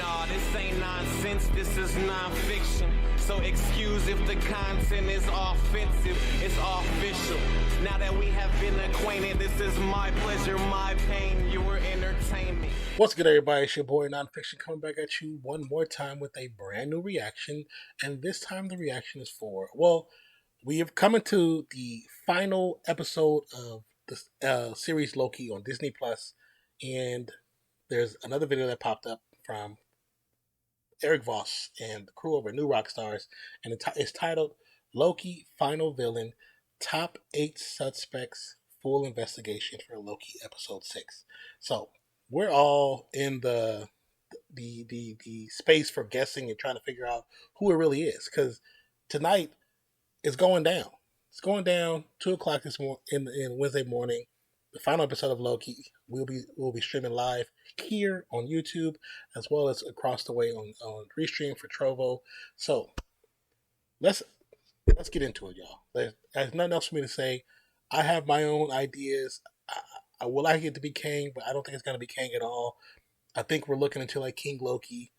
Nah, this ain't nonsense, this is nonfiction. So excuse if the content is offensive, it's official. Now that we have been acquainted, this is my pleasure, my pain, your entertainment. What's good, everybody? It's your boy Nonpfixion coming back at you one more time with a brand new reaction. And this time the reaction is for, well, we have come into the final episode of the series Loki on Disney Plus, and there's another video that popped up from Eric Voss and the crew over New Rockstars, and it's titled Loki Final Villain, Top 8 Suspects, Full Investigation for Loki Episode 6. So we're all in the space for guessing and trying to figure out who it really is, because tonight is going down. It's going down 2 o'clock this in Wednesday morning. The final episode of Loki will be streaming live here on YouTube, as well as across the way on Restream for Trovo. So let's get into it, y'all. There's nothing else for me to say. I have my own ideas. I would like it to be Kang, but I don't think it's going to be Kang at all. I think we're looking into like King Loki,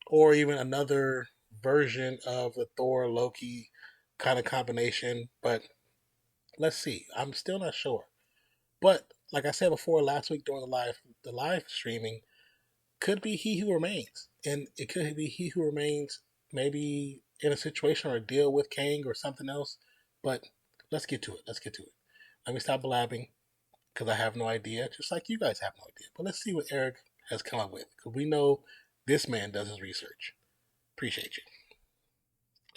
or even another version of the Thor Loki kind of combination. But let's see. I'm still not sure. But like I said before, last week during the live streaming, could be He Who Remains, and it could be He Who Remains maybe in a situation or a deal with Kang or something else. But let's get to it. Let me stop blabbing, because I have no idea, just like you guys have no idea. But let's see what Eric has come up with, because we know this man does his research. Appreciate you.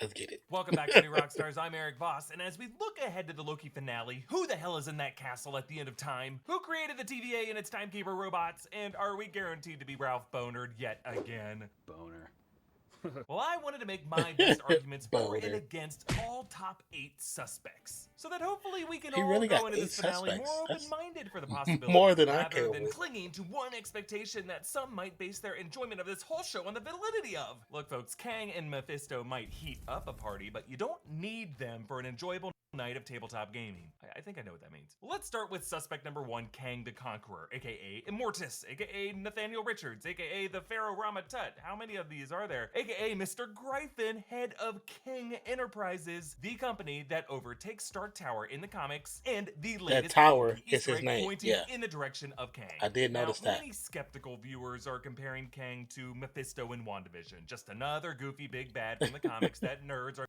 Let's get it. Welcome back to New Rockstars. I'm Eric Voss, and as we look ahead to the Loki finale, who the hell is in that castle at the end of time? Who created the TVA and its timekeeper robots? And are we guaranteed to be Ralph Bonered yet again? Boner. Well, I wanted to make my best arguments for and against all top 8 suspects, so that hopefully we can all really go got into this finale suspects. more open-minded for the possibility, more than I rather care than with. clinging to one expectation that some might base their enjoyment of this whole show on the validity of. Look, folks, Kang and Mephisto might heat up a party, but you don't need them for an enjoyable night of tabletop gaming. I think I know what that means. Let's start with suspect number 1, Kang the Conqueror, aka Immortus, aka Nathaniel Richards, aka the Pharaoh Rama Tut. How many of these are there? Aka Mr. Gryphon, head of King Enterprises, the company that overtakes Stark Tower in the comics, and the latest tower is Easter his egg name. pointing Yeah. in the direction of Kang. I did notice now, that. Many skeptical viewers are comparing Kang to Mephisto in WandaVision, just another goofy big bad from the comics that nerds are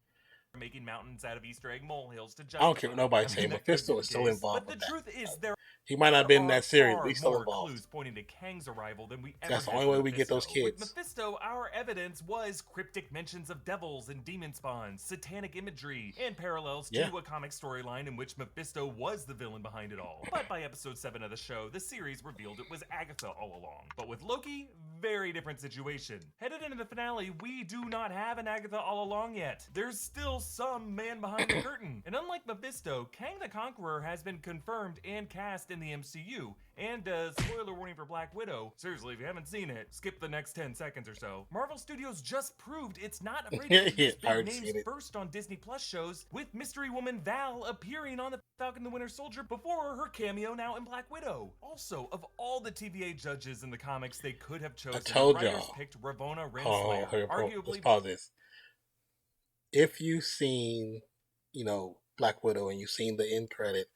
making mountains out of Easter egg molehills to justify. I don't care what nobody say. Mephisto is still involved. But the truth is, there he might not have been in that series, are but he's still more involved. clues pointing to Kang's arrival than we ever That's the had only for way we get those Mephisto. kids. With Mephisto, our evidence was cryptic mentions of devils and demon spawns, satanic imagery, and parallels to a comic storyline in which Mephisto was the villain behind it all. But by episode 7 of the show, the series revealed it was Agatha all along. But with Loki, very different situation. Headed into the finale, we do not have an Agatha all along yet. There's still some man behind the curtain. And unlike Mephisto, Kang the Conqueror has been confirmed and cast in the MCU. And spoiler warning for Black Widow. Seriously, if you haven't seen it, skip the next 10 seconds or so. Marvel Studios just proved it's not afraid to introduce big names first on Disney Plus shows, with Mystery Woman Val appearing on The Falcon the Winter Soldier before her cameo now in Black Widow. Also, of all the TVA judges in the comics they could have chosen, I told writers y'all. picked Ravonna Renslayer, arguably. Let's pause this. If you've seen, Black Widow and you've seen the end credit,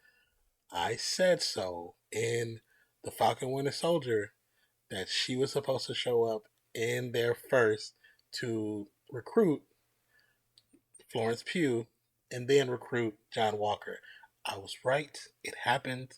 I said so in The Falcon Winter Soldier that she was supposed to show up in there first to recruit Florence Pugh and then recruit John Walker. I was right. It happened.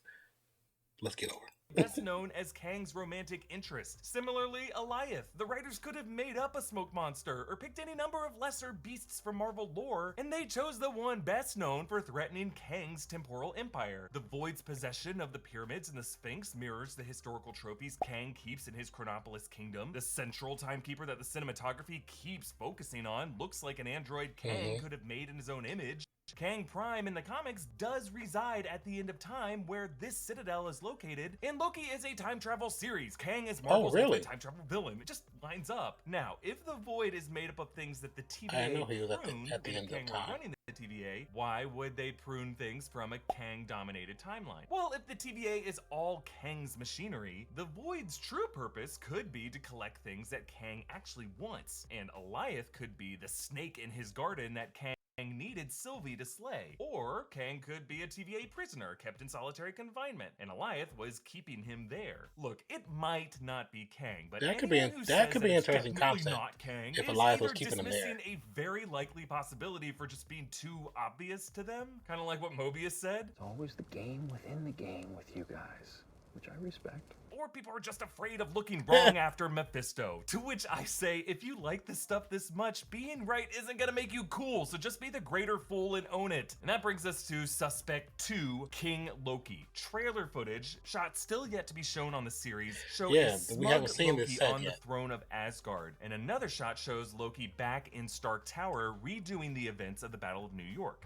Let's get over it. Best known as Kang's romantic interest. Similarly, Alioth. The writers could have made up a smoke monster or picked any number of lesser beasts from Marvel lore, and they chose the one best known for threatening Kang's temporal empire. The Void's possession of the pyramids and the Sphinx mirrors the historical trophies Kang keeps in his Chronopolis kingdom. The central timekeeper that the cinematography keeps focusing on looks like an android Kang could have made in his own image. Kang Prime in the comics does reside at the end of time, where this citadel is located, and Loki is a time travel series. Kang is Marvel's ultimate time travel villain. It just lines up. Now, if the Void is made up of things that the TVA I know he was at the pruned end when of Kang time. was running the TVA, why would they prune things from a Kang-dominated timeline? Well, if the TVA is all Kang's machinery, the Void's true purpose could be to collect things that Kang actually wants, and Alioth could be the snake in his garden that Kang needed Sylvie to slay. Or Kang could be a TVA prisoner kept in solitary confinement, and Alioth was keeping him there. Look, it might not be Kang, but that could be interesting concept. Not Kang if is Alioth was either keeping him there. dismissing a very likely possibility for just being too obvious to them, kind of like what Mobius said. It's always the game within the game with you guys, which I respect. Or people are just afraid of looking wrong after Mephisto. To which I say, if you like this stuff this much, being right isn't gonna make you cool, so just be the greater fool and own it. And that brings us to Suspect 2, King Loki. Trailer footage, shot still yet to be shown on the series, show a smug Loki on the throne of Asgard. And another shot shows Loki back in Stark Tower, redoing the events of the Battle of New York.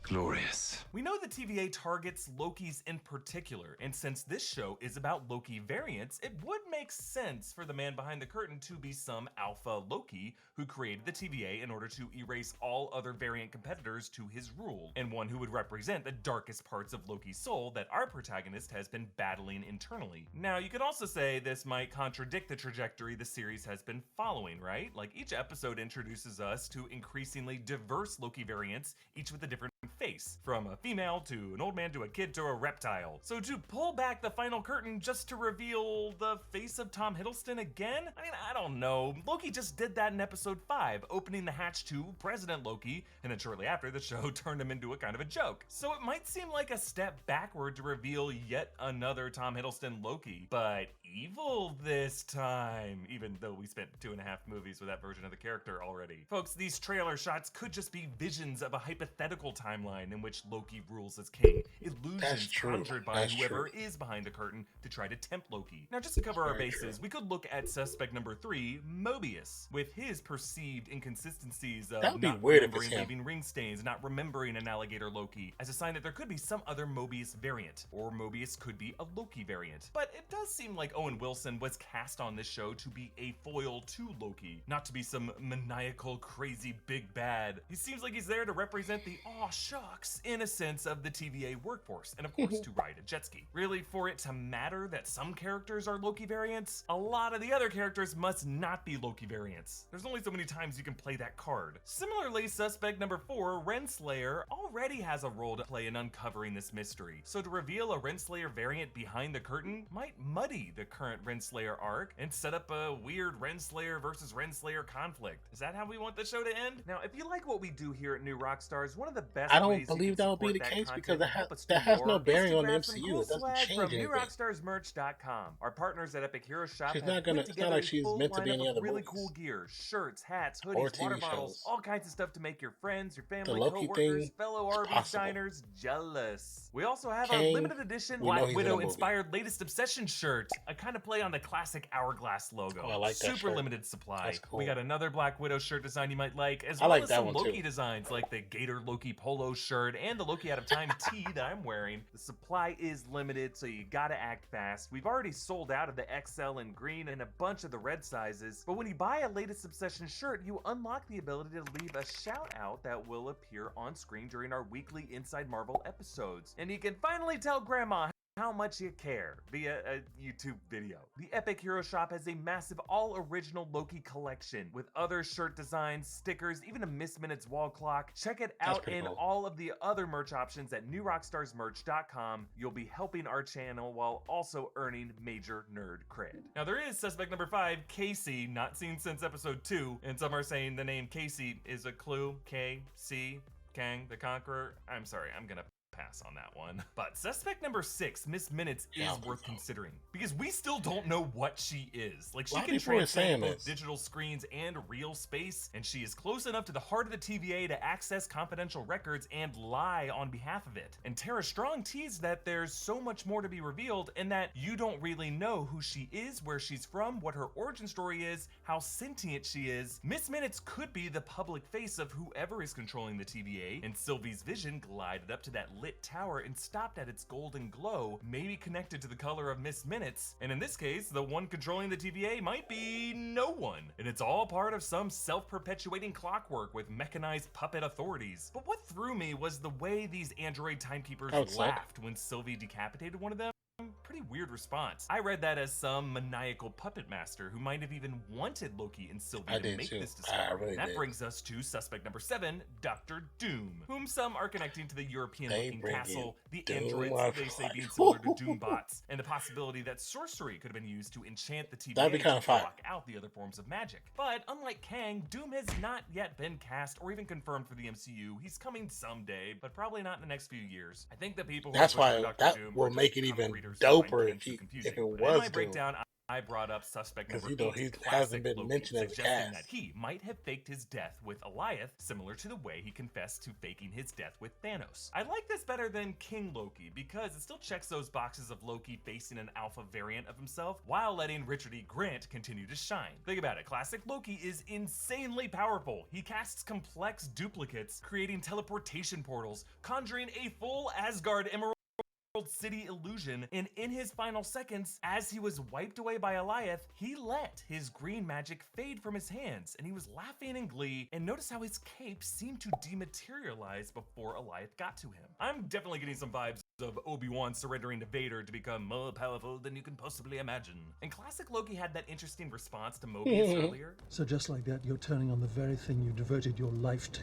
Glorious. We know the TVA targets Lokis in particular, and since this show is about Loki variants, it would make sense for the man behind the curtain to be some alpha Loki who created the TVA in order to erase all other variant competitors to his rule, and one who would represent the darkest parts of Loki's soul that our protagonist has been battling internally. Now, you could also say this might contradict the trajectory the series has been following, right? Like, each episode introduces us to increasingly diverse Loki variants, each with a different face, from a female to an old man to a kid to a reptile. So to pull back the final curtain just to reveal the face of Tom Hiddleston again? I mean, I don't know. Loki just did that in episode 5, opening the hatch to President Loki, and then shortly after, the show turned him into a kind of a joke. So it might seem like a step backward to reveal yet another Tom Hiddleston Loki, but evil this time, even though we spent 2.5 movies with that version of the character already. Folks, these trailer shots could just be visions of a hypothetical timeline in which Loki rules as king, illusions conjured by whoever is behind the curtain to try to tempt Loki. Now, just to cover our bases, we could look at suspect number 3, Mobius, with his perceived inconsistencies of not remembering leaving ring stains, not remembering an alligator Loki, as a sign that there could be some other Mobius variant, or Mobius could be a Loki variant. But it does seem like Owen Wilson was cast on this show to be a foil to Loki, not to be some maniacal, crazy big bad. He seems like he's there to represent the aw shucks innocence of the TVA workforce, and of course to ride a jet ski. Really, for it to matter that some characters are Loki variants, a lot of the other characters must not be Loki variants. There's only so many times you can play that card. Similarly, suspect number 4, Renslayer, already has a role to play in uncovering this mystery, so to reveal a Renslayer variant behind the curtain might muddy the current Renslayer arc and set up a weird Renslayer versus Renslayer conflict. Is that how we want the show to end? Now, if you like what we do here at New Rockstars, one of the best I don't believe that will be the case because that has no bearing on the MCU. It doesn't change anything. From NewRockstarsMerch.com. Our partners at Epic Hero Shop it's not like she's meant to be any other really movies. cool gear, shirts, hats, hoodies, water bottles, all kinds of stuff to make your friends, your family, coworkers, fellow Arby's diners jealous. We also have a limited edition Black Widow inspired latest Obsession shirt, a kind of play on the classic Hourglass logo. Oh, I like that Super shirt. limited supply. That's cool. We got another Black Widow shirt design you might like, as well as some Loki designs like the Gator Loki polo shirt and the Loki Out of Time tee that I'm wearing. The supply is limited, so you gotta act fast. We've already sold out of the XL in green and a bunch of the red sizes, but when you buy a latest Obsession shirt, you unlock the ability to leave a shout out that will appear on screen during our weekly Inside Marvel episodes. And you can finally tell Grandma how much you care via a YouTube video. The Epic Hero Shop has a massive all-original Loki collection with other shirt designs, stickers, even a Miss Minutes wall clock. Check it out in all of the other merch options at NewRockstarsMerch.com. You'll be helping our channel while also earning major nerd cred. Now there is suspect number 5, Casey, not seen since episode 2, and some are saying the name Casey is a clue. K-C, Kang the Conqueror. I'm sorry, I'm gonna pass on that one. But suspect number 6, Miss Minutes, is worth considering because we still don't know what she is. Like, she can transcend both digital screens and real space, and she is close enough to the heart of the TVA to access confidential records and lie on behalf of it. And Tara Strong teased that there's so much more to be revealed and that you don't really know who she is, where she's from, what her origin story is, how sentient she is. Miss Minutes could be the public face of whoever is controlling the TVA, and Sylvie's vision glided up to that lit tower and stopped at its golden glow may be connected to the color of Miss Minutes, and in this case, the one controlling the TVA might be no one, and it's all part of some self-perpetuating clockwork with mechanized puppet authorities. But what threw me was the way these android timekeepers laughed when Sylvie decapitated one of them. Pretty weird response. I read that as some maniacal puppet master who might have even wanted Loki and Sylvie to make this discovery. That brings us to suspect number 7, Dr. Doom, whom some are connecting to the European-looking castle, the androids they say being similar to Doom bots, and the possibility that sorcery could have been used to enchant the TVA to block out the other forms of magic. But unlike Kang, Doom has not yet been cast or even confirmed for the MCU. He's coming someday, but probably not in the next few years. I think the people who that's why Dr. that Doom will make it even doper if it was in my breakdown, I brought up suspect number 8, he hasn't been Loki, mentioned as a suggesting cast. that he might have faked his death with Alioth, similar to the way he confessed to faking his death with Thanos. I like this better than King Loki because it still checks those boxes of Loki facing an alpha variant of himself while letting Richard E. Grant continue to shine. Think about it, classic Loki is insanely powerful. He casts complex duplicates, creating teleportation portals, conjuring a full Asgard Emerald City illusion, and in his final seconds, as he was wiped away by Alioth, he let his green magic fade from his hands, and he was laughing in glee, and notice how his cape seemed to dematerialize before Alioth got to him. I'm definitely getting some vibes of Obi-Wan surrendering to Vader to become more powerful than you can possibly imagine. And classic Loki had that interesting response to Mobius earlier. So just like that, you're turning on the very thing you devoted your life to.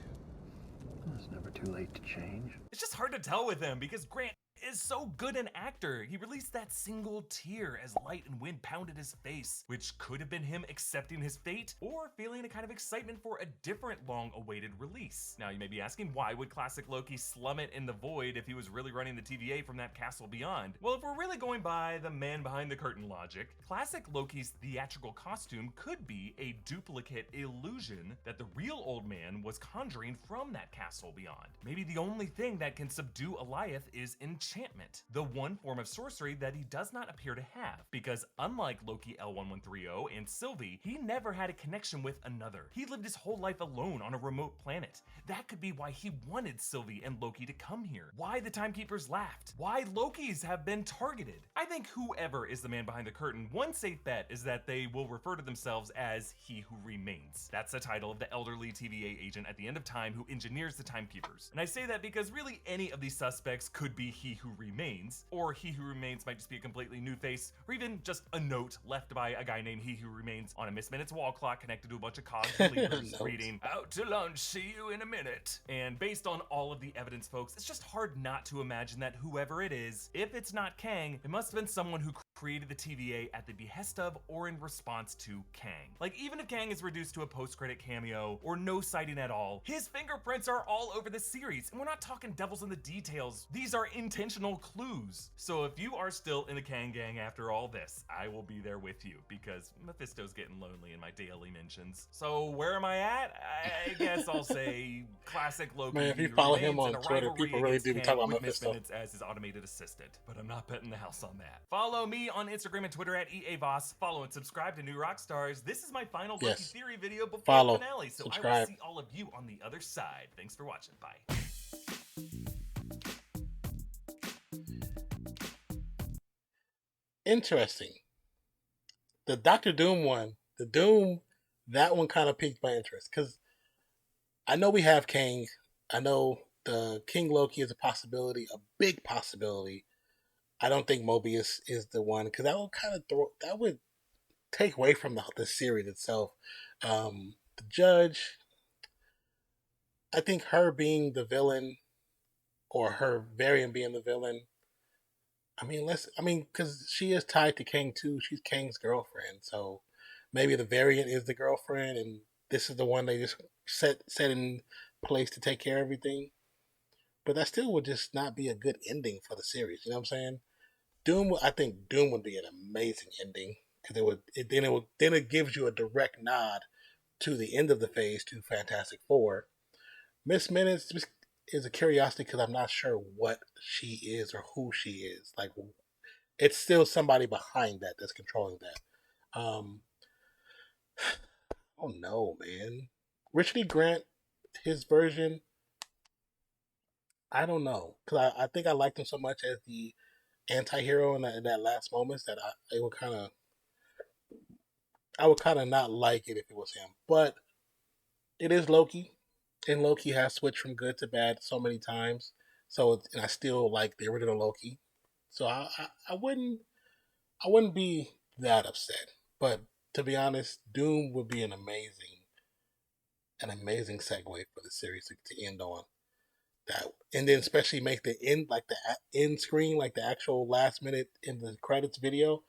It's never too late to change. It's just hard to tell with him because Grant is so good an actor. He released that single tear as light and wind pounded his face, which could have been him accepting his fate or feeling a kind of excitement for a different long-awaited release. Now you may be asking, why would classic Loki slum it in the void if he was really running the TVA from that castle beyond? Well, if we're really going by the man behind the curtain logic, classic Loki's theatrical costume could be a duplicate illusion that the real old man was conjuring from that castle beyond. Maybe the only thing that can subdue Alioth is enchantment, the one form of sorcery that he does not appear to have, because unlike Loki L1130 and Sylvie, he never had a connection with another. He lived his whole life alone on a remote planet. That could be why he wanted Sylvie and Loki to come here, why the Timekeepers laughed, why Lokis have been targeted. I think whoever is the man behind the curtain, one safe bet is that they will refer to themselves as He Who Remains. That's the title of the elderly TVA agent at the end of time who engineers the Timekeepers. And I say that because really any of these suspects could be He Who Remains, or He Who Remains might just be a completely new face, or even just a note left by a guy named He Who Remains on a Miss Minutes wall clock connected to a bunch of cogs and levers reading, "Out to lunch, see you in a minute." And based on all of the evidence, folks, it's just hard not to imagine that whoever it is, if it's not Kang, it must have been someone who created the TVA at the behest of or in response to Kang. Like, even if Kang is reduced to a post-credit cameo or no sighting at all, his fingerprints are all over the series, and we're not talking devils in the details. These are intentional clues. So if you are still in the Kang gang after all this, I will be there with you, because Mephisto's getting lonely in my daily mentions. So where am I at? I guess I'll say classic Loki. Man, if you follow him on Twitter, people really do be talking about Mephisto as his automated assistant, but I'm not betting the house on that. Follow me on Instagram and Twitter at EAVOS. Follow and subscribe to New Rockstars. This is my final Loki theory video before the finale, so subscribe. I will see all of you on the other side. Thanks for watching. Bye. Interesting. The Doctor Doom one, that one kind of piqued my interest, because I know we have Kang. I know the King Loki is a possibility, a big possibility. I don't think Mobius is the one, because that would take away from the series itself. The Judge, I think her being the villain, or her variant being the villain, because she is tied to Kang too. She's Kang's girlfriend, so maybe the variant is the girlfriend, and this is the one they just set in place to take care of everything. But that still would just not be a good ending for the series. You know what I'm saying? I think Doom would be an amazing ending, because it gives you a direct nod to the end of the phase to Fantastic Four. Miss Minutes is a curiosity, because I'm not sure what she is or who she is. Like, it's still somebody behind that that's controlling that. Oh no, man. Richard E. Grant, his version, I don't know, because I think I liked him so much as the anti-hero in that last moments that I would kind of not like it if it was him. But it is Loki, and Loki has switched from good to bad so many times. And I still like the original Loki. So I wouldn't be that upset. But to be honest, Doom would be an amazing segue for the series to end on that, and then especially make the end like the end screen, like the actual last minute in the credits video,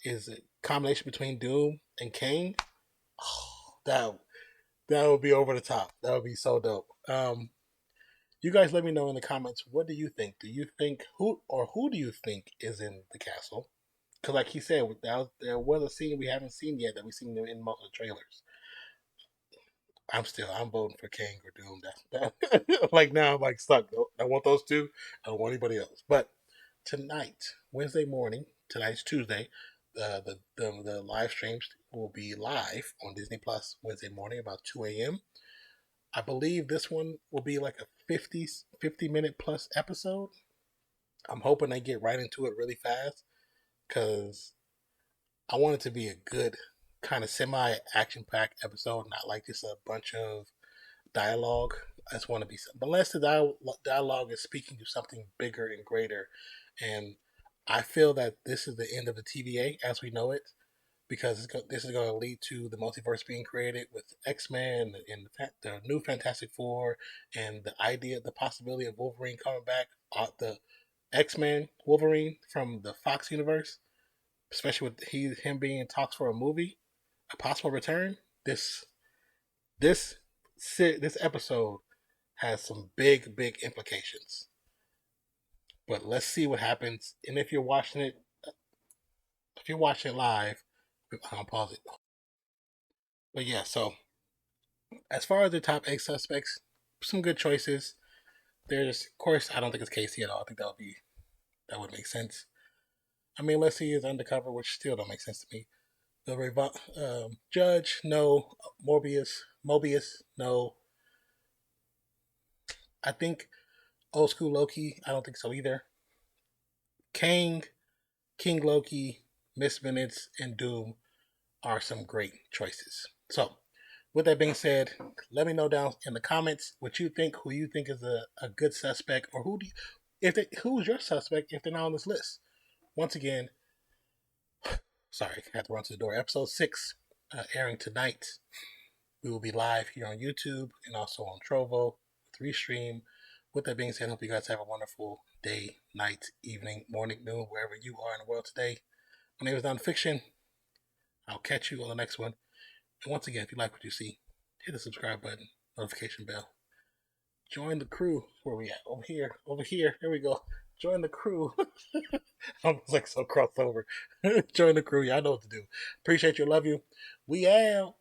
is a combination between Doom and Kang. Oh, that would be over the top. That would be so dope. You guys, let me know in the comments. What do you think? Do you think who do you think is in the castle? Because like he said, there was a scene we haven't seen yet that we've seen in most of the trailers. I'm voting for King or Doom. Like now I'm like stuck. I want those two. I don't want anybody else. But tonight, Wednesday morning, tonight's Tuesday, the live streams will be live on Disney Plus Wednesday morning about 2 a.m. I believe this one will be like a 50 minute plus episode. I'm hoping they get right into it really fast because I want it to be a good kind of semi action packed episode, not like just a bunch of dialogue. I just want to be, unless the dialogue is speaking to something bigger and greater. And I feel that this is the end of the TVA as we know it, because this is going to lead to the multiverse being created with X-Men and the new Fantastic Four, and the possibility of Wolverine coming back, the X-Men Wolverine from the Fox universe, especially with him being in talks for a movie, a possible return. This this episode has some big implications. But let's see what happens. And if you're watching it live, I'll pause it. But yeah, so as far as the top 8 suspects, some good choices. There's, of course, I don't think it's Casey at all. I think that would make sense. I mean, let's see, is undercover, which still don't make sense to me. The Judge, no. Mobius, no. I think old school Loki, I don't think so either. King Loki, Miss Minutes, and Doom are some great choices. So, with that being said, let me know down in the comments what you think, who you think is a good suspect, or who's your suspect if they're not on this list. Once again, sorry, I had to run to the door. Episode 6 airing tonight. We will be live here on YouTube and also on Trovo with Restream. With that being said, I hope you guys have a wonderful day, night, evening, morning, noon, wherever you are in the world today. My name is Nonpfixion. I'll catch you on the next one. And once again, if you like what you see, hit the subscribe button, notification bell. Join the crew. Where we at? Over here. There we go. Join the crew. I'm like so crossover. Join the crew. Y'all know what to do. Appreciate you. Love you. We out.